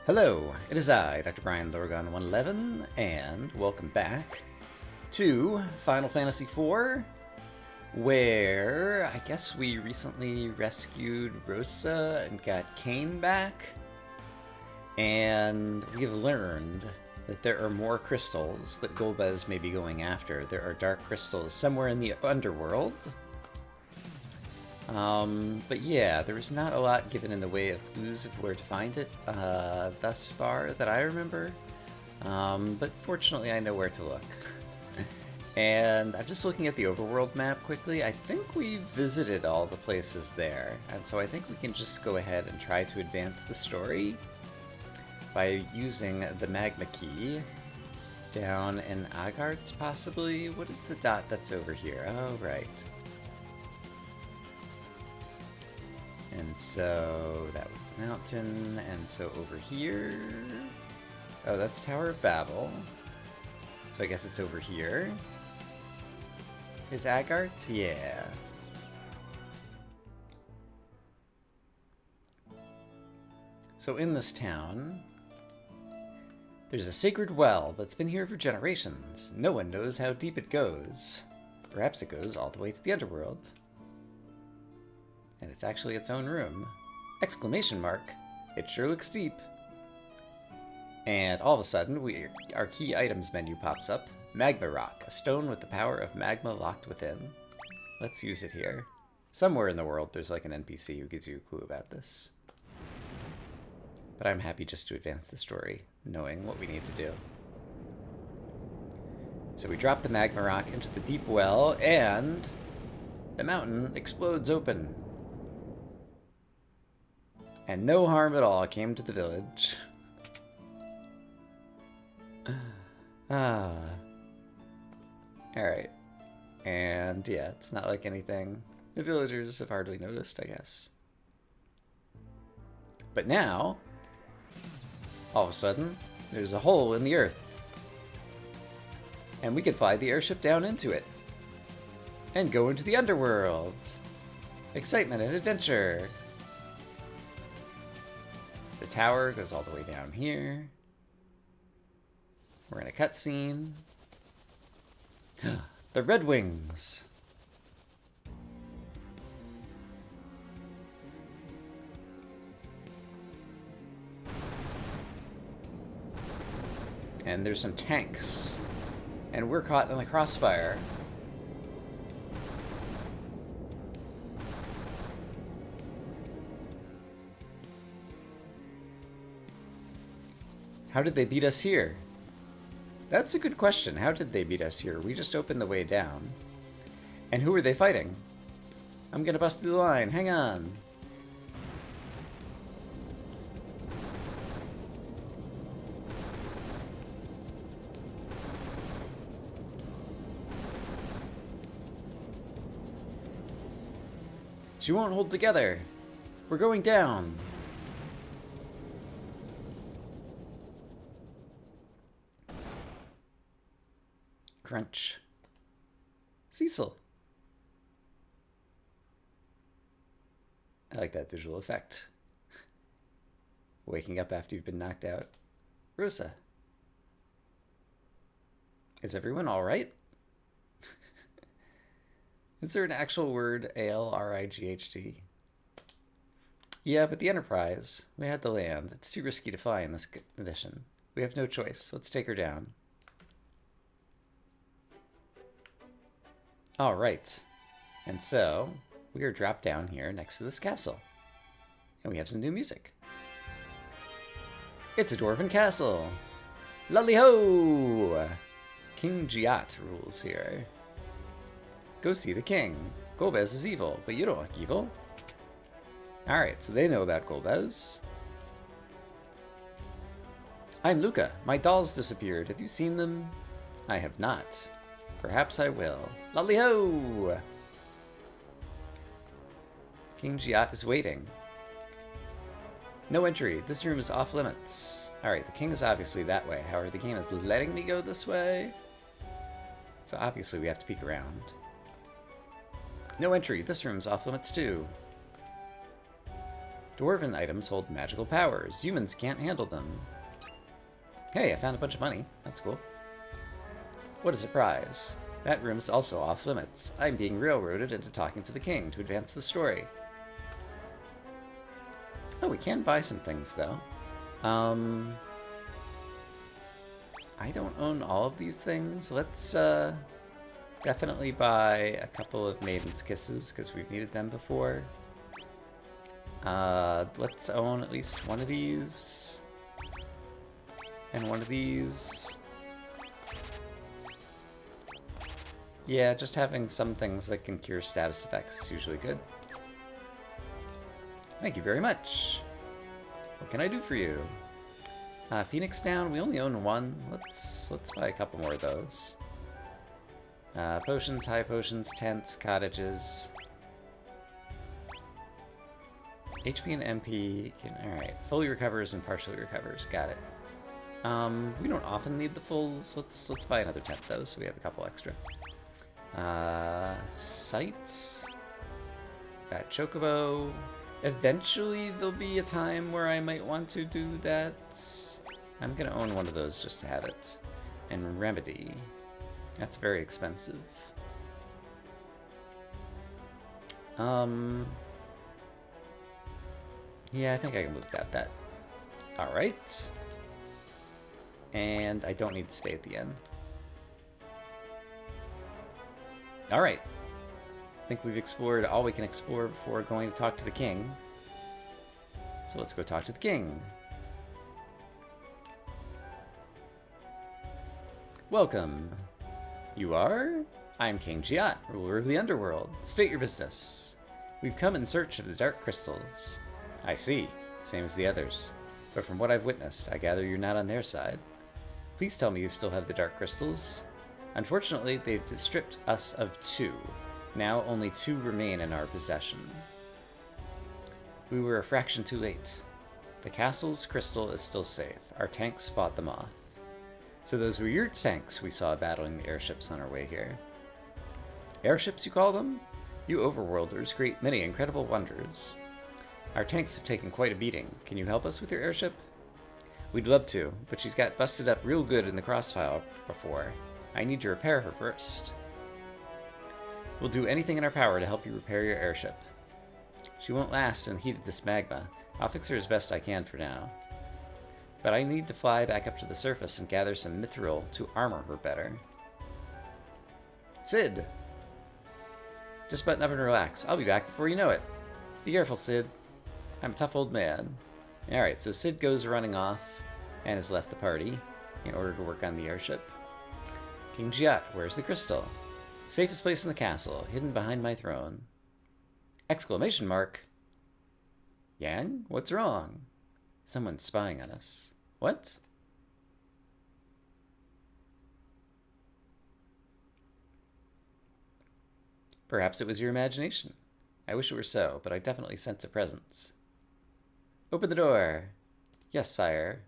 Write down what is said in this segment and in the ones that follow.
Hello, it is I, Dr. Brian Lorgon 111, and welcome back to Final Fantasy IV, where I guess we recently rescued Rosa and got Kane back, and we have learned that there are more crystals that Golbez may be going after. There are dark crystals somewhere in the underworld. But yeah, there was not a lot given in the way of clues of where to find it thus far that I remember. But fortunately I know where to look. And I'm just looking at the overworld map quickly. I think we visited all the places there. And so I think we can just go ahead and try to advance the story by using the magma key down in Agart, possibly. What is the dot that's over here? Oh, right. And so that was the mountain, and so over here... Oh, that's Tower of Babel. So I guess it's over here. Is Agart? Yeah. So in this town, there's a sacred well that's been here for generations. No one knows how deep it goes. Perhaps it goes all the way to the underworld. And it's actually its own room. Exclamation mark. It sure looks deep. And all of a sudden, our key items menu pops up. Magma Rock, a stone with the power of magma locked within. Let's use it here. Somewhere in the world, there's like an NPC who gives you a clue about this. But I'm happy just to advance the story, knowing what we need to do. So we drop the Magma Rock into the deep well, and the mountain explodes open. And no harm at all came to the village. Alright. And yeah, it's not like anything the villagers have hardly noticed, I guess. But now, all of a sudden, there's a hole in the earth. And we can fly the airship down into it. And go into the underworld. Excitement and adventure. The tower goes all the way down here. We're in a cutscene. The Red Wings. And there's some tanks. And we're caught in the crossfire. How did they beat us here? That's a good question. How did they beat us here? We just opened the way down. And who are they fighting? I'm gonna bust through the line. Hang on. She won't hold together. We're going down. Crunch. Cecil. I like that visual effect. Waking up after you've been knocked out. Rosa. Is everyone alright? Is there an actual word, A-L-R-I-G-H-T? Yeah, but the Enterprise. We had to land. It's too risky to fly in this edition. We have no choice. Let's take her down. Alright. And so, we are dropped down here next to this castle. And we have some new music. It's a dwarven castle! Lully-ho! King Giat rules here. Go see the king. Golbez is evil, but you don't look evil. Alright, so they know about Golbez. I'm Luca. My dolls disappeared. Have you seen them? I have not. Perhaps I will. Lully-ho! King Giat is waiting. No entry. This room is off limits. Alright, the king is obviously that way. However, the game is letting me go this way. So obviously we have to peek around. No entry. This room's off limits too. Dwarven items hold magical powers. Humans can't handle them. Hey, I found a bunch of money. That's cool. What a surprise. That room's also off limits. I'm being railroaded into talking to the king to advance the story. Oh, we can buy some things, though. I don't own all of these things. Let's definitely buy a couple of Maiden's Kisses, because we've needed them before. Let's own at least one of these. And one of these. Yeah, just having some things that can cure status effects is usually good. Thank you very much. What can I do for you? Phoenix Down, we only own one. Let's buy a couple more of those. Potions, high potions, tents, cottages. HP and MP can, alright. Fully recovers and partially recovers. Got it. We don't often need the fulls. Let's buy another tent though, so we have a couple extra. Sight. That chocobo. Eventually there'll be a time where I might want to do that. I'm gonna own one of those just to have it. And remedy. That's very expensive. Yeah, I think I can move that. Alright. And I don't need to stay at the end. Alright. I think we've explored all we can explore before going to talk to the king. So let's go talk to the king. Welcome. You are? I'm King Giat, ruler of the underworld. State your business. We've come in search of the dark crystals. I see. Same as the others. But from what I've witnessed, I gather you're not on their side. Please tell me you still have the dark crystals. Unfortunately, they've stripped us of 2. Now only 2 remain in our possession. We were a fraction too late. The castle's crystal is still safe. Our tanks fought them off. So those were your tanks we saw battling the airships on our way here. Airships, you call them? You overworlders create many incredible wonders. Our tanks have taken quite a beating. Can you help us with your airship? We'd love to, but she's got busted up real good in the crossfire before. I need to repair her first. We'll do anything in our power to help you repair your airship. She won't last in the heat of this magma. I'll fix her as best I can for now. But I need to fly back up to the surface and gather some mithril to armor her better. Sid! Just button up and relax. I'll be back before you know it. Be careful, Sid. I'm a tough old man. Alright, so Sid goes running off and has left the party in order to work on the airship. King Giat, where's the crystal? Safest place in the castle, hidden behind my throne. Exclamation mark. Yang, what's wrong? Someone's spying on us. What? Perhaps it was your imagination. I wish it were so, but I definitely sense a presence. Open the door. Yes, sire.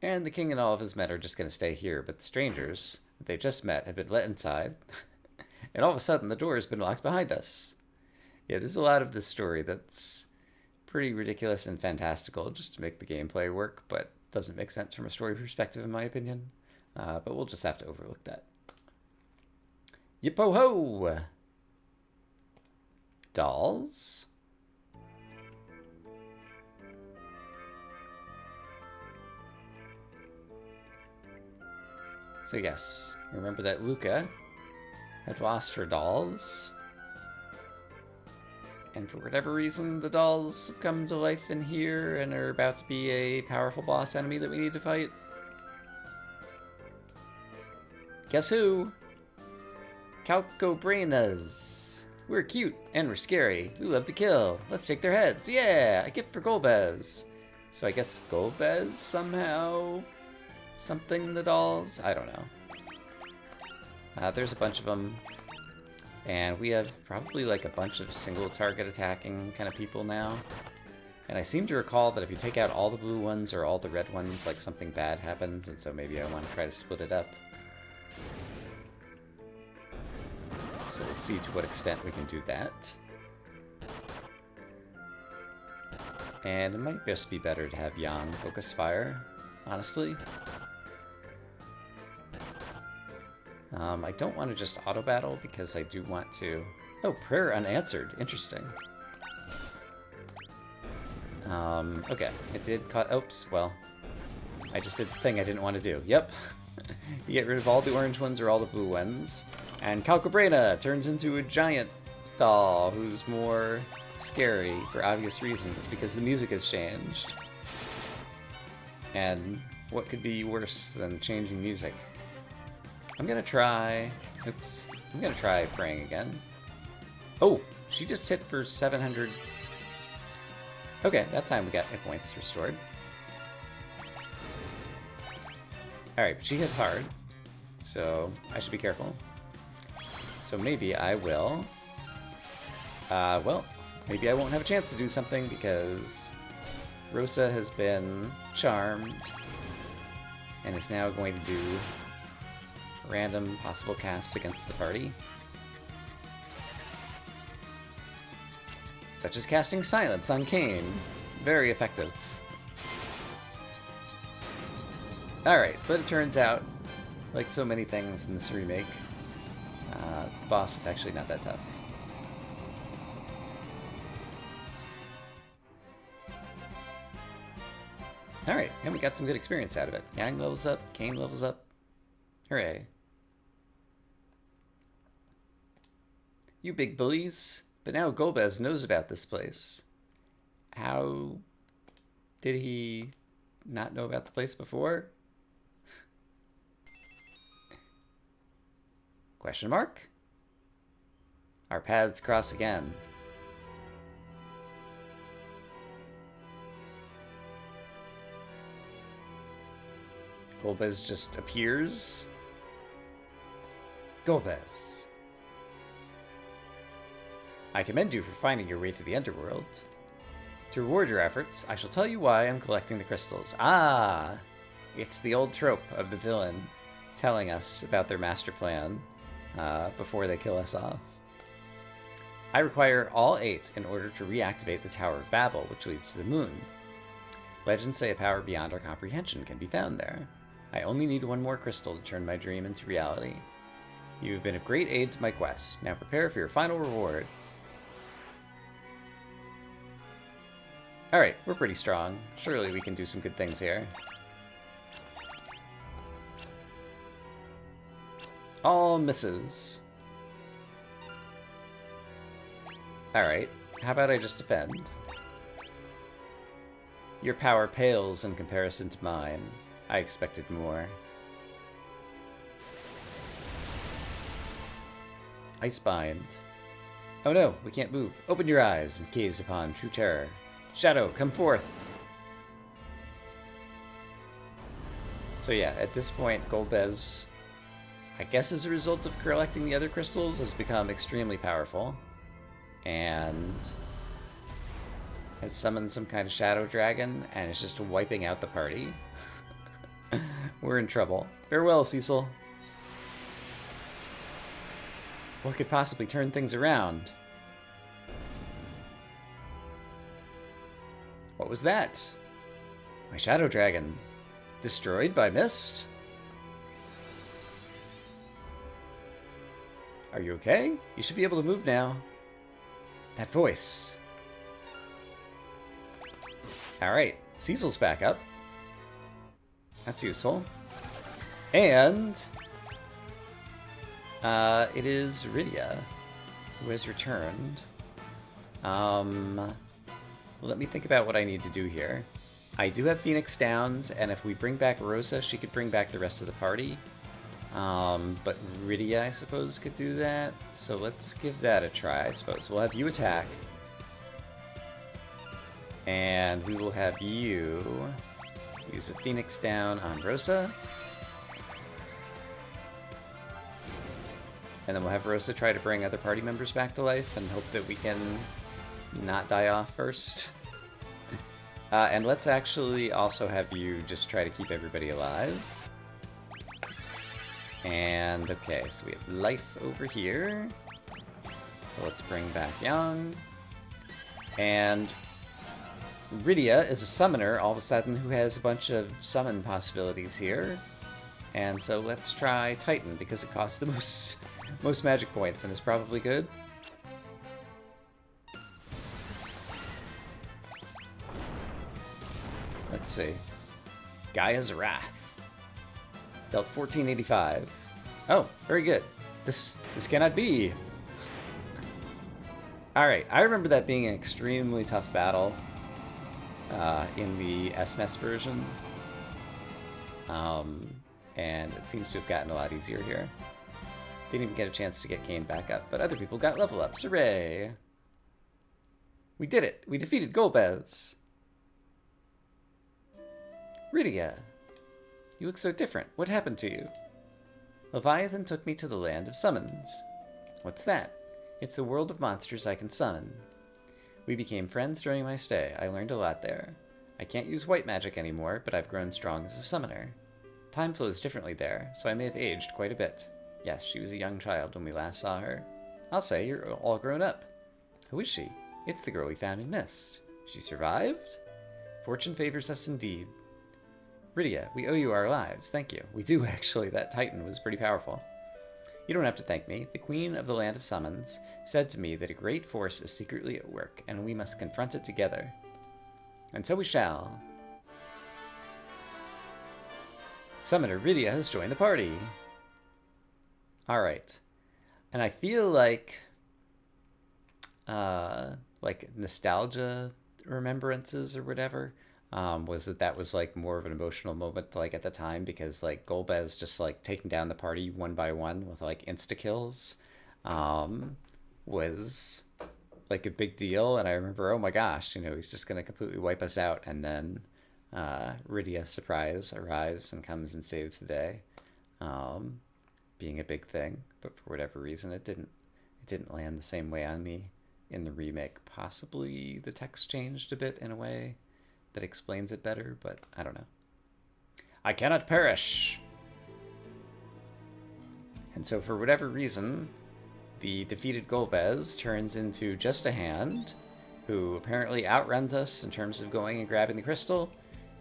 And the king and all of his men are just going to stay here, but the strangers that they just met have been let inside. And all of a sudden, the door has been locked behind us. Yeah, there's a lot of this story that's pretty ridiculous and fantastical just to make the gameplay work, but doesn't make sense from a story perspective, in my opinion. But we'll just have to overlook that. Yip-ho-ho! Dolls? So yes, remember that Luca had lost her dolls. And for whatever reason, the dolls have come to life in here and are about to be a powerful boss enemy that we need to fight. Guess who? Calcobrenas. We're cute and we're scary. We love to kill. Let's take their heads. Yeah, a gift for Golbez. So I guess Golbez somehow something the dolls? I don't know. There's a bunch of them. And we have probably like a bunch of single target attacking kind of people now. And I seem to recall that if you take out all the blue ones or all the red ones, like something bad happens, and so maybe I want to try to split it up. So we'll see to what extent we can do that. And it might just be better to have Yang focus fire, honestly. I don't want to just auto battle because I do want to... Oh, prayer unanswered. Interesting. Okay, it did cut... Oops, well, I just did the thing I didn't want to do. Yep. You get rid of all the orange ones or all the blue ones. And Calcobrena turns into a giant doll who's more scary for obvious reasons because the music has changed. And what could be worse than changing music? I'm gonna try... Oops. I'm gonna try praying again. Oh, she just hit for 700... Okay, that time we got hit points restored. Alright, but she hit hard, so I should be careful. So maybe I will... well, maybe I won't have a chance to do something because Rosa has been charmed and is now going to do random possible casts against the party. Such as casting Silence on Kain. Very effective. Alright, but it turns out, like so many things in this remake, the boss is actually not that tough. Alright, and we got some good experience out of it. Yang levels up, Kain levels up. Hooray. You big bullies. But now Golbez knows about this place. How did he not know about the place before? Question mark? Our paths cross again. Golbez just appears. Golbez. I commend you for finding your way to the underworld. To reward your efforts, I shall tell you why I'm collecting the crystals. Ah! It's the old trope of the villain telling us about their master plan before they kill us off. I require all 8 in order to reactivate the Tower of Babel, which leads to the moon. Legends say a power beyond our comprehension can be found there. I only need 1 more crystal to turn my dream into reality. You have been of great aid to my quest. Now prepare for your final reward. Alright, we're pretty strong. Surely we can do some good things here. All misses. Alright, how about I just defend? Your power pales in comparison to mine. I expected more. Icebind. Oh no, we can't move. Open your eyes and gaze upon true terror. Shadow, come forth! So yeah, at this point, Golbez, I guess as a result of collecting the other crystals, has become extremely powerful. And has summoned some kind of shadow dragon, and is just wiping out the party. We're in trouble. Farewell, Cecil. What could possibly turn things around? What was that? My shadow dragon. Destroyed by mist? Are you okay? You should be able to move now. That voice. Alright, Cecil's back up. That's useful. And it is Rydia who has returned. Let me think about what I need to do here. I do have Phoenix Downs, and if we bring back Rosa, she could bring back the rest of the party. But Rydia, I suppose, could do that. So let's give that a try, I suppose. We'll have you attack. And we will have you use a Phoenix Down on Rosa. And then we'll have Rosa try to bring other party members back to life and hope that we can not die off first. And let's actually also have you just try to keep everybody alive. And okay, so we have life over here. So let's bring back Yang. And Rydia is a summoner all of a sudden who has a bunch of summon possibilities here. And so let's try Titan because it costs the most magic points and is probably good. Let's see. Gaia's Wrath. Dealt 1485. Oh, very good. This cannot be. Alright, I remember that being an extremely tough battle in the SNES version. And it seems to have gotten a lot easier here. Didn't even get a chance to get Kane back up, but other people got level ups. Hooray! We did it! We defeated Golbez! Rydia, you look so different. What happened to you? Leviathan took me to the land of summons. What's that? It's the world of monsters I can summon. We became friends during my stay. I learned a lot there. I can't use white magic anymore, but I've grown strong as a summoner. Time flows differently there, so I may have aged quite a bit. Yes, she was a young child when we last saw her. I'll say you're all grown up. Who is she? It's the girl we found in Mist. She survived? Fortune favors us indeed. Rydia, we owe you our lives. Thank you. We do, actually. That Titan was pretty powerful. You don't have to thank me. The Queen of the Land of Summons said to me that a great force is secretly at work, and we must confront it together. And so we shall. Summoner Rydia has joined the party. Alright. And I feel like nostalgia remembrances or whatever, was that was like more of an emotional moment like at the time, because like Golbez just like taking down the party one by one with like insta kills was like a big deal. And I remember, oh my gosh, you know, he's just gonna completely wipe us out, and then Rydia surprise arrives and comes and saves the day, being a big thing. But for whatever reason it didn't land the same way on me in the remake. Possibly the text changed a bit in a way that explains it better, but I don't know. I cannot perish! And so for whatever reason, the defeated Golbez turns into just a hand, who apparently outruns us in terms of going and grabbing the crystal,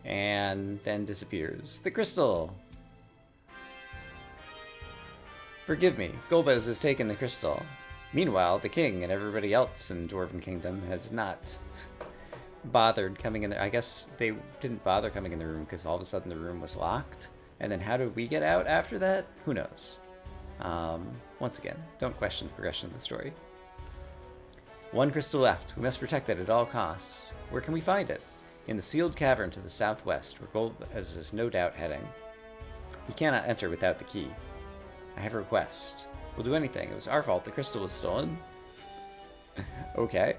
and then disappears. The crystal! Forgive me, Golbez has taken the crystal. Meanwhile, the king and everybody else in Dwarven Kingdom has not bothered coming in there. I guess they didn't bother coming in the room because all of a sudden the room was locked. And then how did we get out after that? Who knows? Once again, don't question the progression of the story. One crystal left. We must protect it at all costs. Where can we find it? In the sealed cavern to the southwest, where Golbez is no doubt heading. He cannot enter without the key. I have a request. We'll do anything. It was our fault the crystal was stolen. Okay.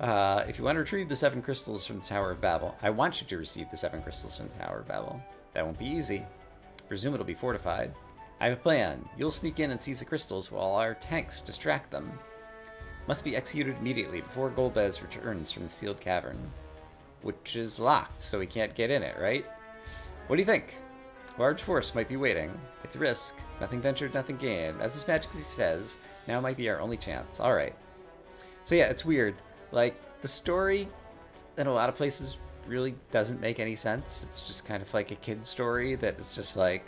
If you want to retrieve the 7 crystals from the Tower of Babel, I want you to receive the 7 crystals from the Tower of Babel. That won't be easy. I presume it'll be fortified. I have a plan. You'll sneak in and seize the crystals while our tanks distract them. Must be executed immediately before Golbez returns from the sealed cavern. Which is locked, so we can't get in it, right? What do you think? Large force might be waiting. It's a risk. Nothing ventured, nothing gained. As His Majesty says, now might be our only chance. Alright. So yeah, it's weird. Like, the story in a lot of places really doesn't make any sense. It's just kind of like a kid's story that is just like,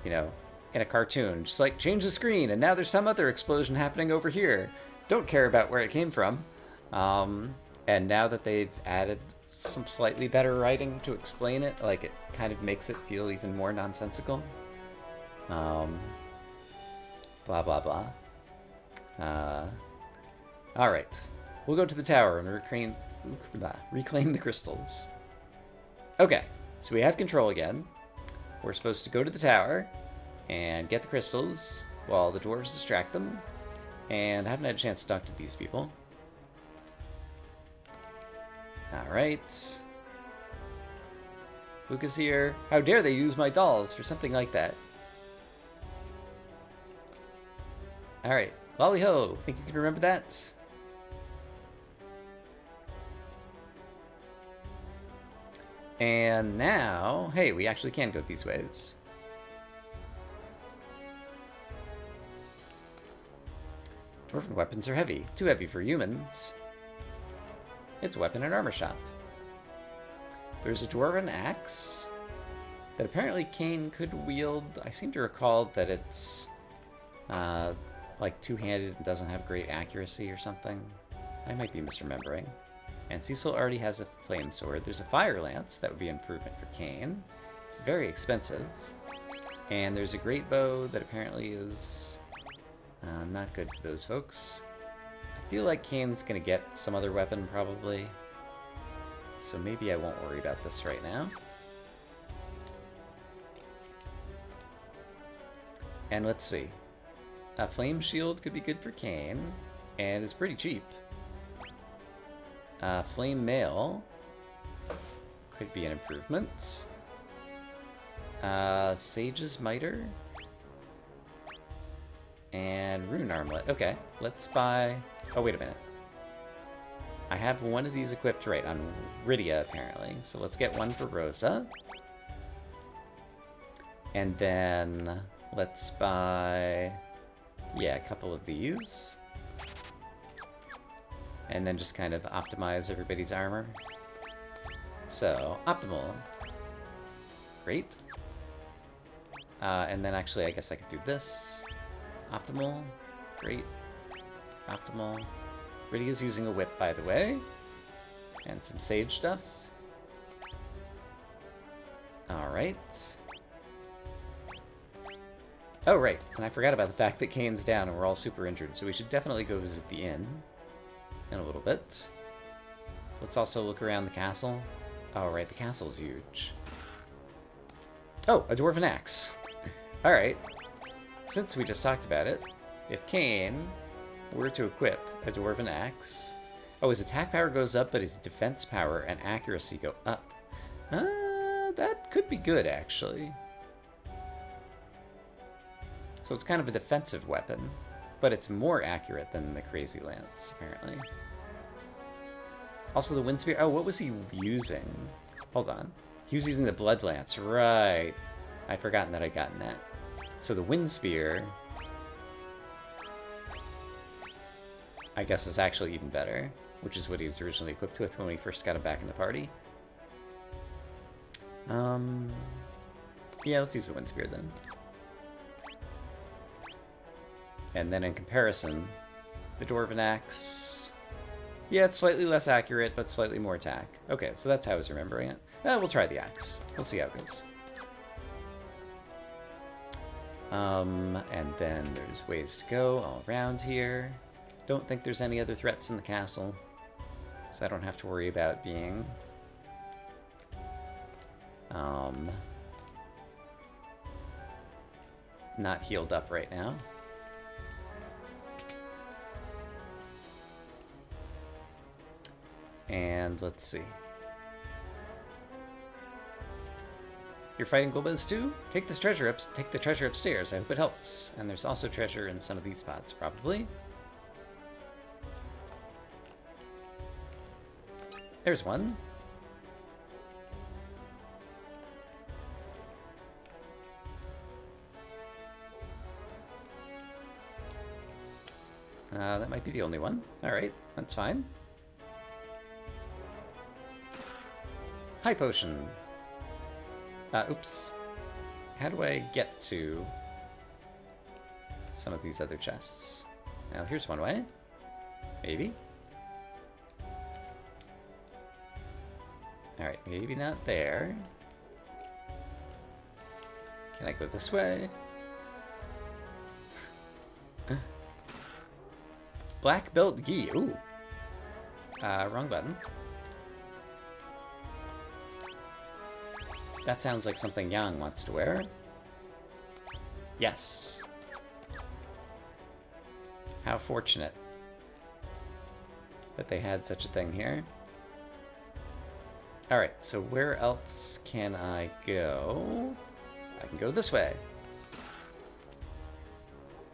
you know, in a cartoon. Just like, change the screen, and now there's some other explosion happening over here. Don't care about where it came from. And now that they've added some slightly better writing to explain it, like, it kind of makes it feel even more nonsensical. Blah, blah, blah. Alright. We'll go to the tower and reclaim the crystals. Okay, so we have control again. We're supposed to go to the tower and get the crystals while the dwarves distract them. And I haven't had a chance to talk to these people. Alright. Luca's here. How dare they use my dolls for something like that? Alright. Lolly ho! Think you can remember that? And now, hey, we actually can go these ways. Dwarven weapons are heavy. Too heavy for humans. It's a weapon and armor shop. There's a dwarven axe that apparently Kane could wield. I seem to recall that it's like two-handed and doesn't have great accuracy or something. I might be misremembering. And Cecil already has a flame sword. There's a fire lance. That would be an improvement for Kane. It's very expensive. And there's a great bow that apparently is not good for those folks. I feel like Kane's gonna get some other weapon probably. So maybe I won't worry about this right now. And let's see. A flame shield could be good for Kane, and it's pretty cheap. Flame mail could be an improvement. Sage's miter. And rune armlet. Okay, let's buy... Oh, wait a minute. I have one of these equipped right on Rydia, apparently. So let's get one for Rosa. And then let's buy... Yeah, a couple of these. And then just kind of optimize everybody's armor. So, optimal. Great. And then actually, I guess I could do this. Optimal. Great. Optimal. Rydia's using a whip, by the way. And some sage stuff. Alright. Oh, right. And I forgot about the fact that Kane's down and we're all super injured, so we should definitely go visit the inn in a little bit. Let's also look around the castle. Oh, right, the castle's huge. Oh, a dwarven axe. Alright. Since we just talked about it, if Kane were to equip a dwarven axe... Oh, his attack power goes up, but his defense power and accuracy go up. That could be good, actually. So it's kind of a defensive weapon, but it's more accurate than the Crazy Lance, apparently. Also the Wind Spear. Oh, what was he using? Hold on. He was using the Blood Lance, right. I'd forgotten that I'd gotten that. So the Wind Spear, I guess, is actually even better, which is what he was originally equipped with when we first got him back in the party. Yeah, let's use the Wind Spear then. And then in comparison, the Dwarven Axe... Yeah, it's slightly less accurate, but slightly more attack. Okay, so that's how I was remembering it. We'll try the Axe. We'll see how it goes. And then there's ways to go all around here. Don't think there's any other threats in the castle, so I don't have to worry about being... not healed up right now. And let's see. You're fighting Golbez too? Take this treasure up. Take the treasure upstairs. I hope it helps. And there's also treasure in some of these spots, probably. There's one. That might be the only one. All right, that's fine. High potion. Oops. How do I get to some of these other chests? Now, here's one way. Maybe. Alright, maybe not there. Can I go this way? Black belt gi. Ooh. Wrong button. That sounds like something Yang wants to wear. Yes. How fortunate that they had such a thing here. Alright, so where else can I go? I can go this way.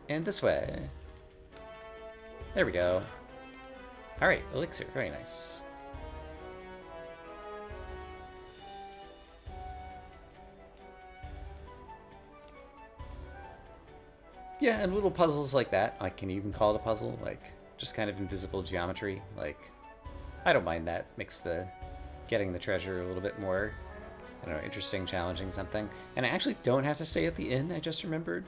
And this way. There we go. Alright, elixir, very nice. Yeah, and little puzzles like that, I can even call it a puzzle, like, just kind of invisible geometry, like, I don't mind that. Makes the getting the treasure a little bit more, I don't know, interesting, challenging, something. And I actually don't have to stay at the inn, I just remembered.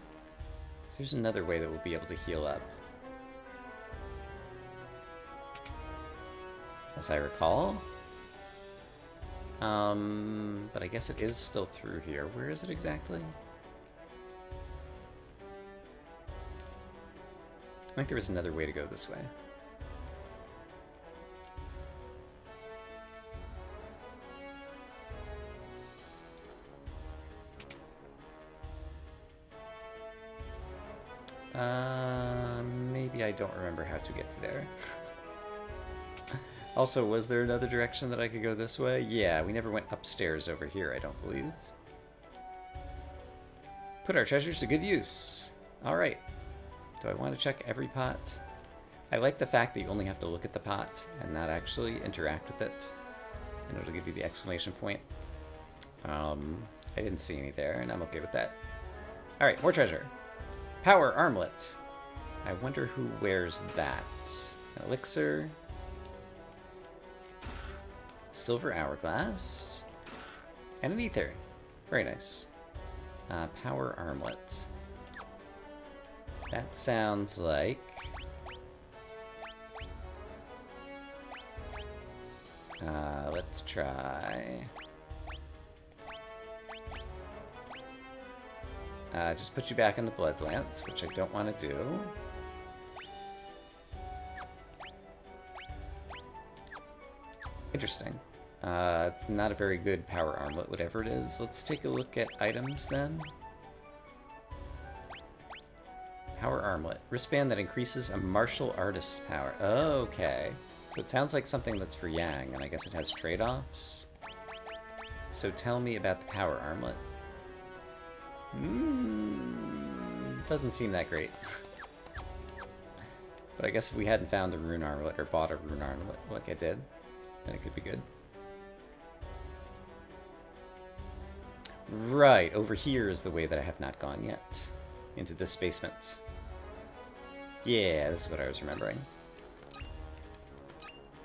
So there's another way that we'll be able to heal up. As I recall. But I guess it is still through here. Where is it exactly? I think there was another way to go this way. Maybe I don't remember how to get to there. Also, was there another direction that I could go this way? Yeah, we never went upstairs over here, I don't believe. Put our treasures to good use. Alright. Do I want to check every pot? I like the fact that you only have to look at the pot and not actually interact with it. And it'll give you the exclamation point. I didn't see any there, and I'm okay with that. Alright, more treasure. Power armlet. I wonder who wears that. An elixir. Silver hourglass. And an ether. Very nice. Power armlet. That sounds like... let's try... just put you back in the blood lance, which I don't want to do. Interesting. It's not a very good power armlet, whatever it is. Let's take a look at items then. Power armlet. Wristband that increases a martial artist's power. Okay. So it sounds like something that's for Yang, and I guess it has trade-offs. So tell me about the power armlet. Doesn't seem that great. But I guess if we hadn't found a rune armlet, or bought a rune armlet like I did, then it could be good. Right, over here is the way that I have not gone yet. Into this basement. Yeah, this is what I was remembering.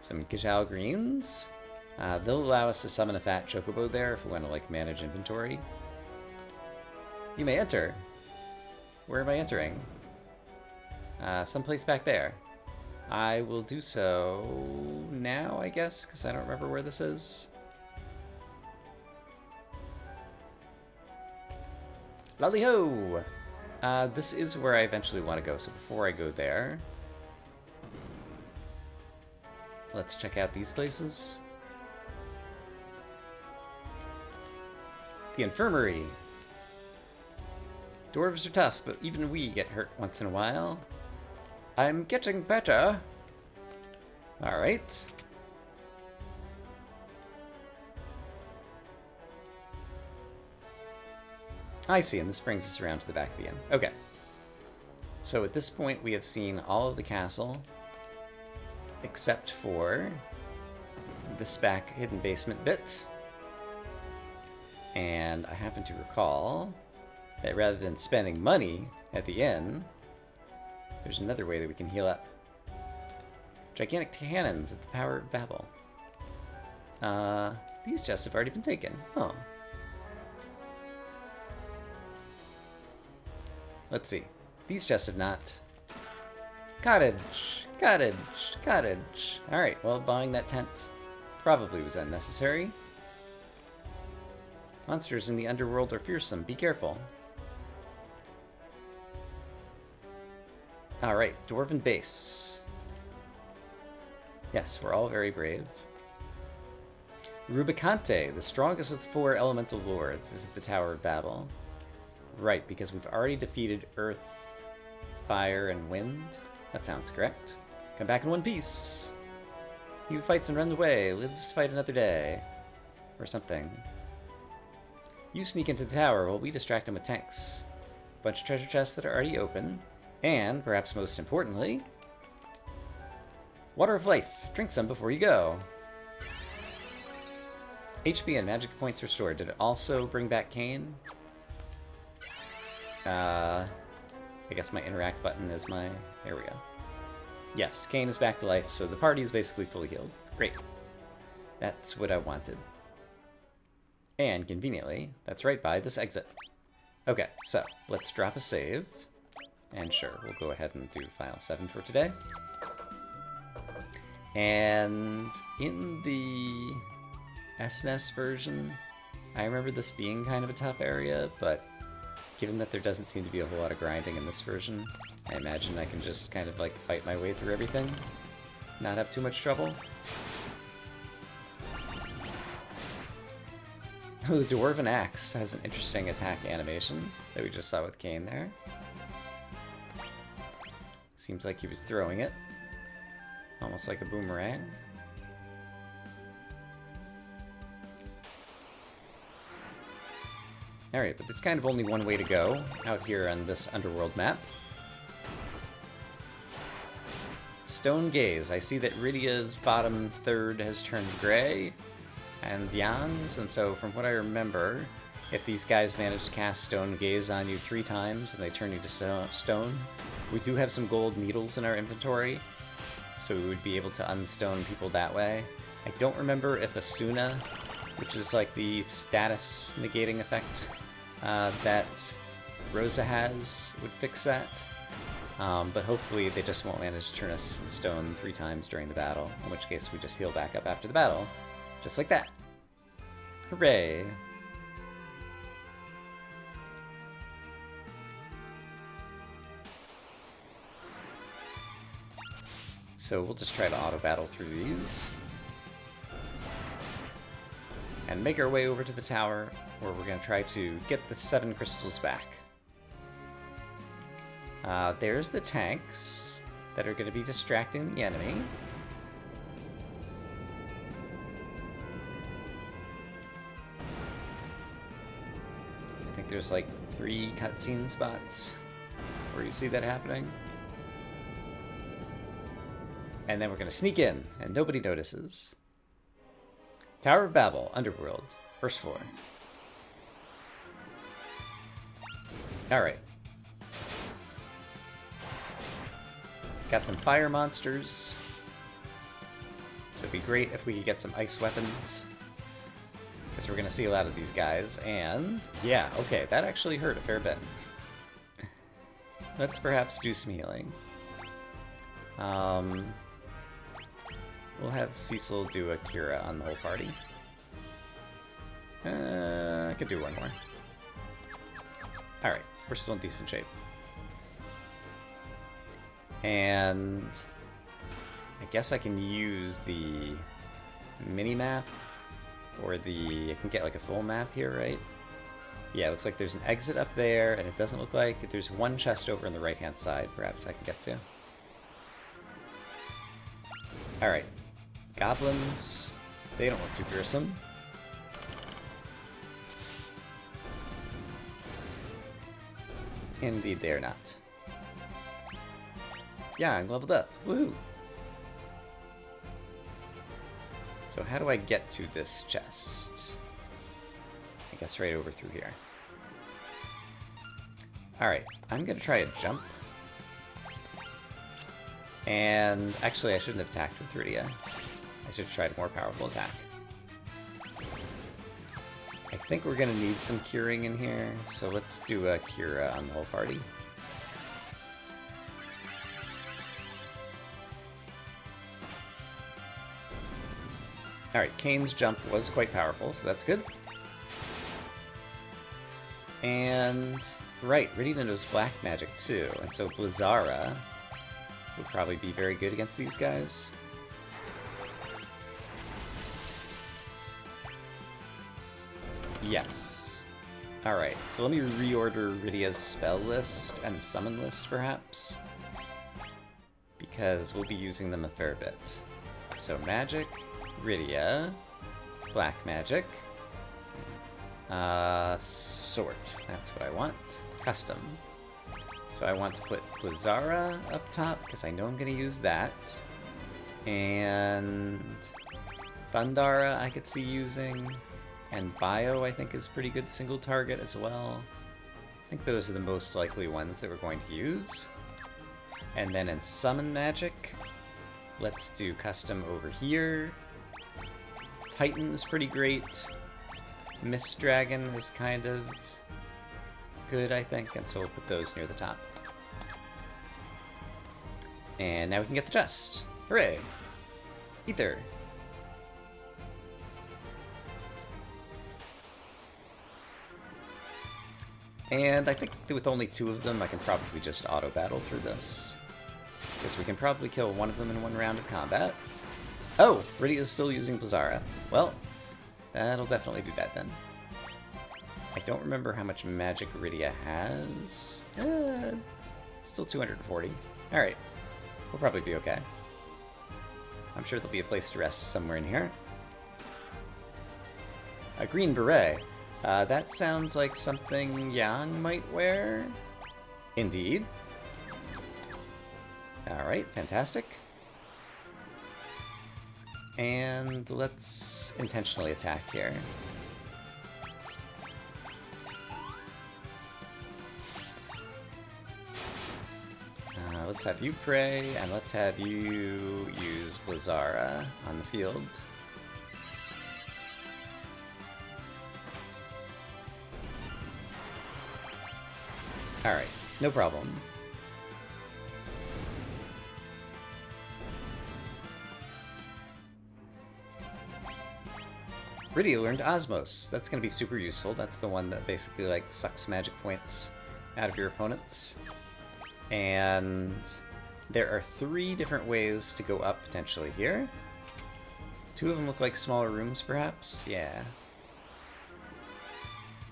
Some Gajal greens. They'll allow us to summon a fat chocobo there if we want to, like, manage inventory. You may enter. Where am I entering? Someplace back there. I will do so now, I guess, because I don't remember where this is. Lally-ho! This is where I eventually want to go, so before I go there... let's check out these places. The infirmary. Dwarves are tough, but even we get hurt once in a while. I'm getting better. Alright. I see, and this brings us around to the back of the inn. Okay. So at this point, we have seen all of the castle, except for this back hidden basement bit. And I happen to recall that rather than spending money at the inn, there's another way that we can heal up. Gigantic cannons at the Power of Babel. These chests have already been taken. Oh. Let's see. These chests have not. Cottage! Cottage! Cottage! Alright, well, buying that tent probably was unnecessary. Monsters in the underworld are fearsome. Be careful. Alright, Dwarven Base. Yes, we're all very brave. Rubicante, the strongest of the 4 elemental lords, is at the Tower of Babel. Right, because we've already defeated Earth, Fire, and Wind. That sounds correct. Come back in one piece. He who fights and runs away lives to fight another day. Or something. You sneak into the tower while we distract him with tanks. Bunch of treasure chests that are already open. And, perhaps most importantly, Water of Life. Drink some before you go. HP and magic points restored. Did it also bring back Cain? I guess my interact button is my... there we go. Yes, Cain is back to life, so the party is basically fully healed. Great. That's what I wanted. And conveniently, that's right by this exit. Okay, so let's drop a save. And sure, we'll go ahead and do file 7 for today. And in the SNES version, I remember this being kind of a tough area, but given that there doesn't seem to be a whole lot of grinding in this version, I imagine I can just kind of like fight my way through everything, not have too much trouble. Oh, the Dwarven Axe has an interesting attack animation that we just saw with Kane there. Seems like he was throwing it, almost like a boomerang. Alright, but there's kind of only one way to go out here on this underworld map. Stone Gaze. I see that Rydia's bottom third has turned gray, and Jan's, and so from what I remember, if these guys manage to cast Stone Gaze on you 3 times and they turn you to stone, we do have some gold needles in our inventory, so we would be able to unstone people that way. I don't remember if Asuna, which is like the status negating effect that Rosa has, would fix that. But hopefully they just won't manage to turn us in stone 3 times during the battle, in which case we just heal back up after the battle. Just like that. Hooray! So we'll just try to auto-battle through these. And make our way over to the tower, where we're going to try to get the 7 crystals back. There's the tanks that are going to be distracting the enemy. I think there's like 3 cutscene spots where you see that happening. And then we're going to sneak in, and nobody notices. Tower of Babel, Underworld, first floor. Alright. Got some fire monsters. So it'd be great if we could get some ice weapons, because we're going to see a lot of these guys. And yeah, okay, that actually hurt a fair bit. Let's perhaps do some healing. We'll have Cecil do a Kira on the whole party. I could do one more. Alright, we're still in decent shape. And I guess I can use the mini-map, or I can get like a full map here, right? Yeah, it looks like there's an exit up there, and it doesn't look like there's one chest over on the right-hand side, perhaps I can get to. Alright. Goblins, they don't look too fearsome. Indeed, they are not. Yeah, I'm leveled up. Woohoo! So how do I get to this chest? I guess right over through here. Alright, I'm gonna try a jump. And actually, I shouldn't have attacked with Rydia. I should have tried a more powerful attack. I think we're gonna need some curing in here, so let's do a Kira on the whole party. Alright, Kane's jump was quite powerful, so that's good. And right, Rydia knows black magic too, and so Blizzara would probably be very good against these guys. Yes. Alright, so let me reorder Rydia's spell list and summon list, perhaps, because we'll be using them a fair bit. So magic, Rydia, black magic, sort, that's what I want, custom. So I want to put Blizzara up top, because I know I'm going to use that, and Thundara I could see using, and Bio I think is pretty good single target as well. I think those are the most likely ones that we're going to use. And then in summon magic, let's do custom over here, Titan is pretty great. Mist Dragon is kind of good, I think, and so we'll put those near the top. And now we can get the chest. Hooray! Ether. And I think with only 2 of them, I can probably just auto-battle through this. Because we can probably kill one of them in one round of combat. Oh! Rydia is still using Blizzara. Well, that'll definitely do that then. I don't remember how much magic Rydia has. Still 240. Alright. We'll probably be okay. I'm sure there'll be a place to rest somewhere in here. A green beret. That sounds like something Yang might wear. Indeed. Alright, fantastic. And let's intentionally attack here. Let's have you pray, and let's have you use Blizzara on the field. Alright, no problem. Rydia learned Osmos. That's going to be super useful. That's the one that basically like sucks magic points out of your opponents. And there are 3 different ways to go up potentially here. 2 of them look like smaller rooms, perhaps? Yeah.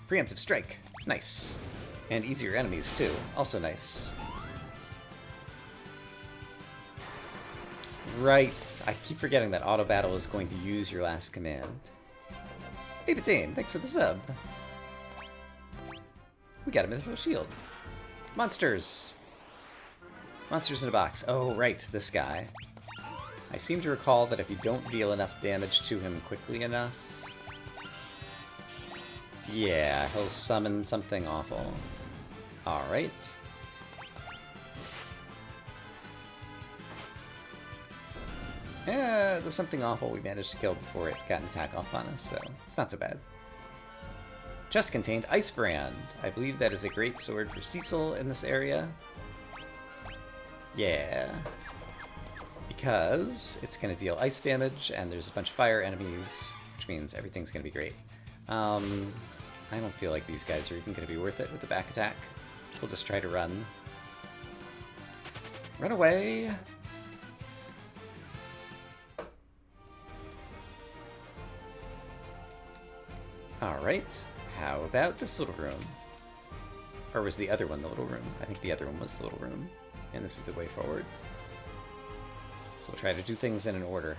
Preemptive strike. Nice. And easier enemies, too. Also nice. Right. I keep forgetting that auto battle is going to use your last command. Hey, Batame, thanks for the sub. We got a mythical shield. Monsters! Monsters in a box. Oh, right, this guy. I seem to recall that if you don't deal enough damage to him quickly enough... yeah, he'll summon something awful. Alright. Yeah, the something awful we managed to kill before it got an attack off on us, so it's not so bad. Chest contained Ice Brand. I believe that is a great sword for Cecil in this area. Yeah. Because it's going to deal ice damage, and there's a bunch of fire enemies, which means everything's going to be great. I don't feel like these guys are even going to be worth it with the back attack. We'll just try to run. Run away! Alright, how about this little room? Or was the other one the little room? I think the other one was the little room. And this is the way forward. So we'll try to do things in an order.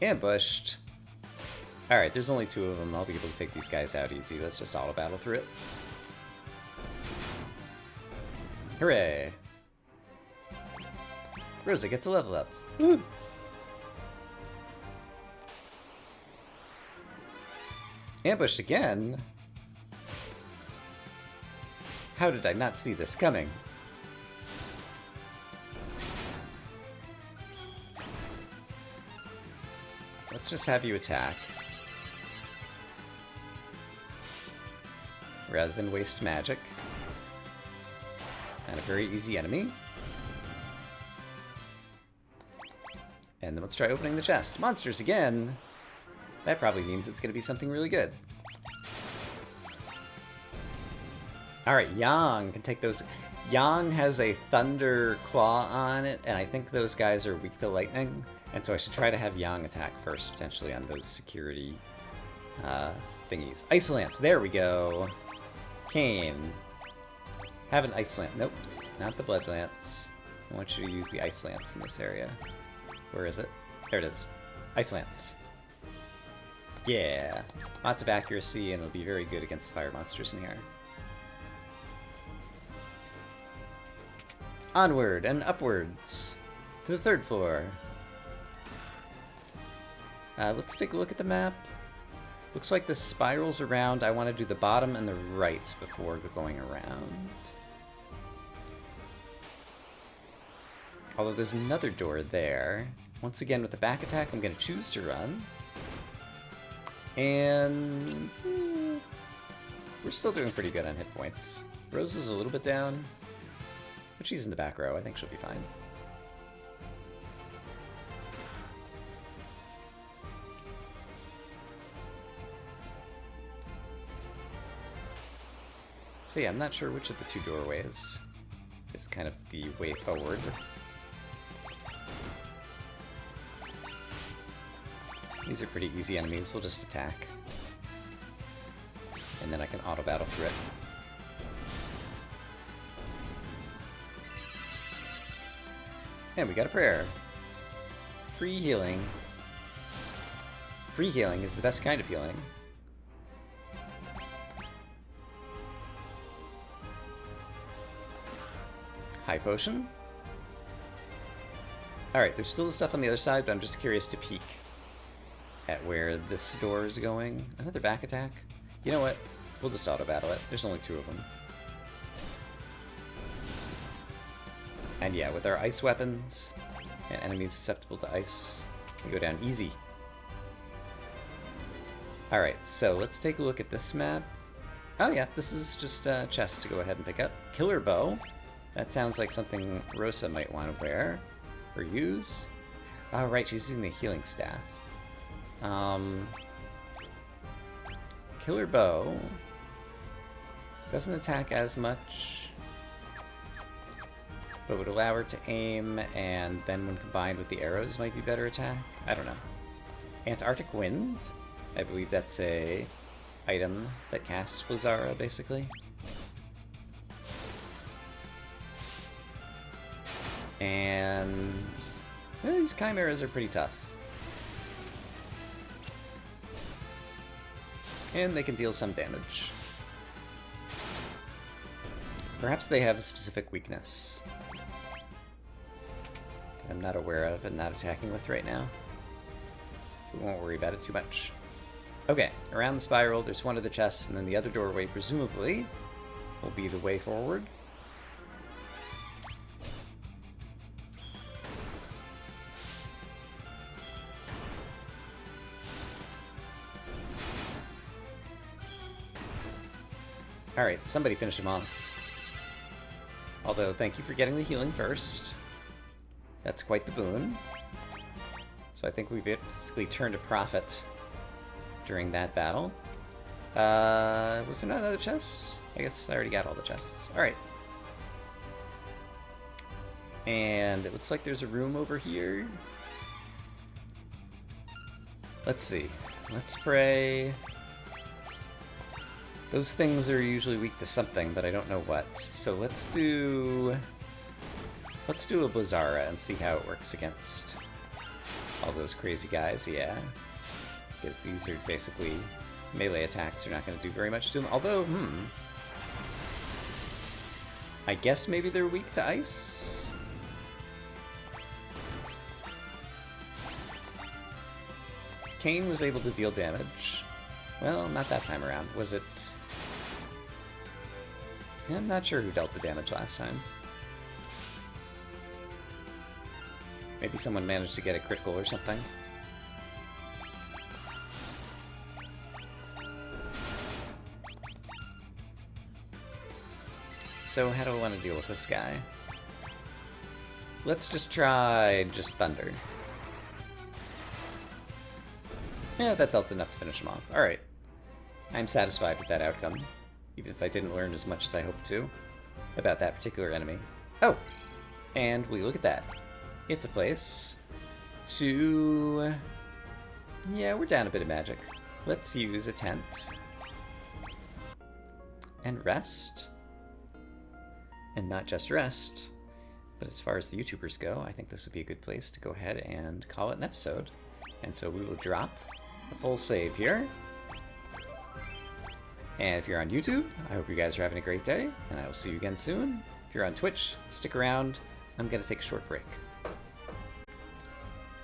Ambushed. Alright, there's only 2 of them. I'll be able to take these guys out easy. Let's just auto battle through it. Hooray! Rosa gets a level up. Woo! Ambushed again? How did I not see this coming? Let's just have you attack. Rather than waste magic. And a very easy enemy. And then let's try opening the chest. Monsters again! That probably means it's going to be something really good. Alright, Yang can take those. Yang has a Thunder Claw on it, and I think those guys are weak to lightning. And so I should try to have Yang attack first, potentially, on those security thingies. Ice Lance, there we go. Kane. Have an Ice Lance. Nope, not the Blood Lance. I want you to use the Ice Lance in this area. Where is it? There it is. Ice Lance. Yeah. Lots of accuracy, and it'll be very good against fire monsters in here. Onward and upwards to the 3rd floor. Let's take a look at the map. Looks like this spirals around. I want to do the bottom and the right before going around. Although there's another door there. Once again, with the back attack, I'm going to choose to run. And we're still doing pretty good on hit points. Rose is a little bit down, but she's in the back row. I think she'll be fine. So yeah, I'm not sure which of the two doorways is kind of the way forward. These are pretty easy enemies, we'll just attack. And then I can auto-battle through it. And we got a prayer. Free healing. Free healing is the best kind of healing. High potion. Alright, there's still the stuff on the other side, but I'm just curious to peek at where this door is going. Another back attack? You know what? We'll just auto-battle it. There's only 2 of them. And yeah, with our ice weapons and enemies susceptible to ice, we go down easy. Alright, so let's take a look at this map. Oh yeah, this is just a chest to go ahead and pick up. Killer bow. That sounds like something Rosa might want to wear or use. Oh right, she's using the healing staff. Killer bow doesn't attack as much, but would allow her to aim, and then when combined with the arrows might be better attack. I don't know. Antarctic Wind, I believe that's a item that casts Blizzara, basically. And well, these chimeras are pretty tough. And they can deal some damage. Perhaps they have a specific weakness that I'm not aware of and not attacking with right now. We won't worry about it too much. Okay, around the spiral, there's one of the chests, and then the other doorway, presumably, will be the way forward. Alright, somebody finish him off. Although, thank you for getting the healing first. That's quite the boon. So I think we basically turned a profit during that battle. Was there not another chest? I guess I already got all the chests. Alright. And it looks like there's a room over here. Let's see. Let's pray. Those things are usually weak to something, but I don't know what. So let's do a Blizzara and see how it works against all those crazy guys, yeah. Because these are basically melee attacks are not going to do very much to them. Although, I guess maybe they're weak to ice? Kane was able to deal damage. Well, not that time around. Was it... Yeah, I'm not sure who dealt the damage last time. Maybe someone managed to get a critical or something. So how do I want to deal with this guy? Let's just try just Thunder. Yeah, that dealt enough to finish him off. Alright. I'm satisfied with that outcome, even if I didn't learn as much as I hoped to about that particular enemy. Oh! And we look at that. It's a place to... Yeah, we're down a bit of magic. Let's use a tent. And rest. And not just rest, but as far as the YouTubers go, I think this would be a good place to go ahead and call it an episode. And so we will drop a full save here. And if you're on YouTube, I hope you guys are having a great day, and I will see you again soon. If you're on Twitch, stick around. I'm going to take a short break.